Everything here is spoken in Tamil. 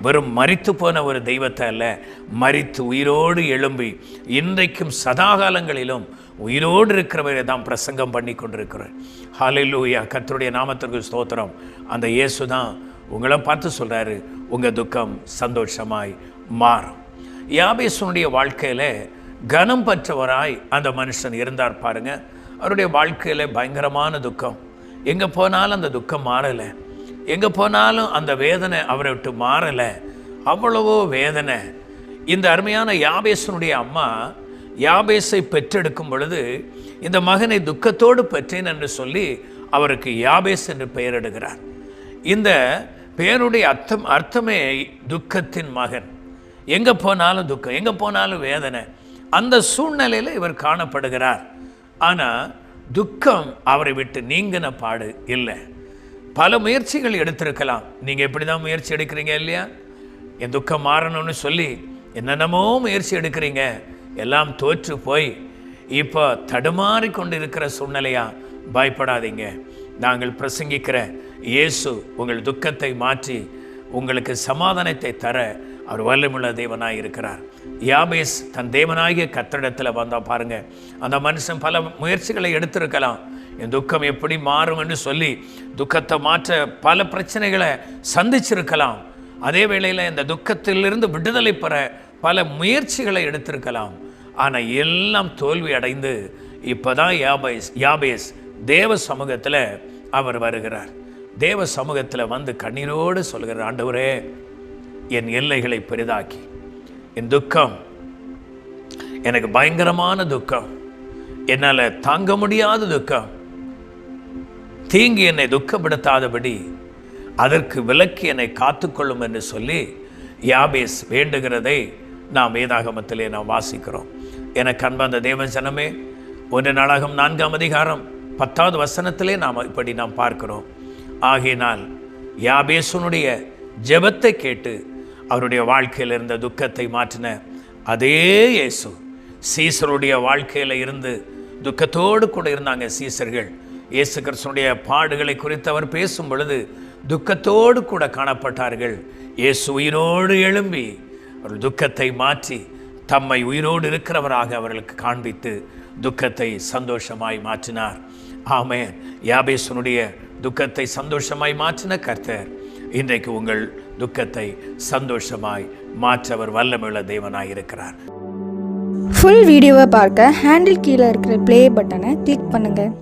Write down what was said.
வெறும் மரித்து போன ஒரு தெய்வத்தை அல்ல, மரித்து உயிரோடு எழும்பி இன்றைக்கும் சதாகாலங்களிலும் உயிரோடு இருக்கிறவரை தான் பிரசங்கம் பண்ணி கொண்டிருக்கிறேன். ஹல்லேலூயா, கர்த்தருடைய நாமத்திற்கு ஸ்தோத்திரம். அந்த இயேசு தான் உங்களை பார்த்து சொல்கிறாரு, உங்கள் துக்கம் சந்தோஷமாய் மாறும். யாபேசுனுடைய வாழ்க்கையில் கனம் பெற்றவராய் அந்த மனுஷன் இருந்தார் பாருங்க. அவருடைய வாழ்க்கையில் பயங்கரமான துக்கம். எங்கே போனாலும் அந்த துக்கம் மாறலை, எங்கே போனாலும் அந்த வேதனை அவரை விட்டு மாறலை, அவ்வளவோ வேதனை. இந்த அருமையான யாபேசனுடைய அம்மா யாபேசை பெற்றெடுக்கும் பொழுது இந்த மகனை துக்கத்தோடு பெற்றேன் என்று சொல்லி அவருக்கு யாபேஸ் என்று பெயரிடுகிறார். இந்த பெயருடைய அர்த்தமே துக்கத்தின் மகன். எங்கே போனாலும் துக்கம், எங்கே போனாலும் வேதனை. அந்த சூழ்நிலையில் இவர் காணப்படுகிறார். ஆனால் துக்கம் அவரை விட்டு நீங்கின பாடு இல்லை. பல முயற்சிகள் எடுத்திருக்கலாம். நீங்கள் எப்படி தான் முயற்சி எடுக்கிறீங்க இல்லையா? என் துக்கம் மாறணும்னு சொல்லி என்னென்னமோ முயற்சி எடுக்கிறீங்க, எல்லாம் தோற்று போய் இப்போ தடுமாறி கொண்டு இருக்கிற சூழ்நிலையா? பயப்படாதீங்க. நாங்கள் பிரசங்கிக்கிற இயேசு உங்கள் துக்கத்தை மாற்றி உங்களுக்கு சமாதானத்தை தர அவர் வல்லமுள்ள தேவனாய் இருக்கிறார். யாபேஸ் தன் தேவனாகிய கர்த்தரிடத்தில் வந்தால் பாருங்க, அந்த மனுஷன் பல முயற்சிகளை எடுத்திருக்கலாம். என் துக்கம் எப்படி மாறும் என்று சொல்லி துக்கத்தை மாற்ற பல பிரச்சனைகளை சந்திச்சிருக்கலாம். அதே வேளையில் இந்த துக்கத்திலிருந்து விடுதலை பெற பல முயற்சிகளை எடுத்திருக்கலாம். ஆனால் எல்லாம் தோல்வி அடைந்து இப்போதான் யாபேஸ் தேவ சமூகத்தில் அவர் வருகிறார். தேவ சமூகத்தில் வந்து கண்ணீரோடு சொல்கிறார், ஆண்டவரே, என் எல்லைகளை பெரிதாக்கி, என் துக்கம் எனக்கு பயங்கரமான துக்கம், என்னால் தாங்க முடியாத துக்கம், தீங்கு என்னை துக்கப்படுத்தாதபடி அதற்கு விலக்கி என்னை காத்துக்கொள்ளும் என்று சொல்லி யாபேஸ் வேண்டுகிறதை நாம் வேதாகமத்திலே நாம் வாசிக்கிறோம். எனக்கு அன்பார்ந்த தேவ ஜனமே, 1 நாளாகமம் 4ஆம் அதிகாரம் 10வது வசனத்திலே நாம் பார்க்கிறோம். ஆகையினால் யாபேசுனுடைய ஜெபத்தை கேட்டு அவருடைய வாழ்க்கையில் இருந்த துக்கத்தை மாற்றின அதே இயேசு சீசருடைய வாழ்க்கையில் இருந்து துக்கத்தோடு கூட இருந்தாங்க. சீசர்கள் இயேசு கிறிஸ்துவினுடைய பாடுகளை குறித்து அவர் பேசும் பொழுது துக்கத்தோடு கூட காணப்பட்டார்கள். இயேசு உயிரோடு எழும்பி அவர்கள் துக்கத்தை மாற்றி தம்மை உயிரோடு இருக்கிறவராக அவர்களுக்கு காண்பித்து துக்கத்தை சந்தோஷமாய் மாற்றினார். ஆமென். யாபேசுனுடைய துக்கத்தை சந்தோஷமாய் மாற்றின கர்த்தர் இன்றைக்கு உங்கள் துக்கத்தை சந்தோஷமாய் மாற்றவர் வல்லமையுள்ள தேவனாய் இருக்கிறார். ஃபுல் வீடியோவை பார்க்க ஹேண்டில் கீழே இருக்கிற ப்ளே பட்டனை கிளிக் பண்ணுங்கள்.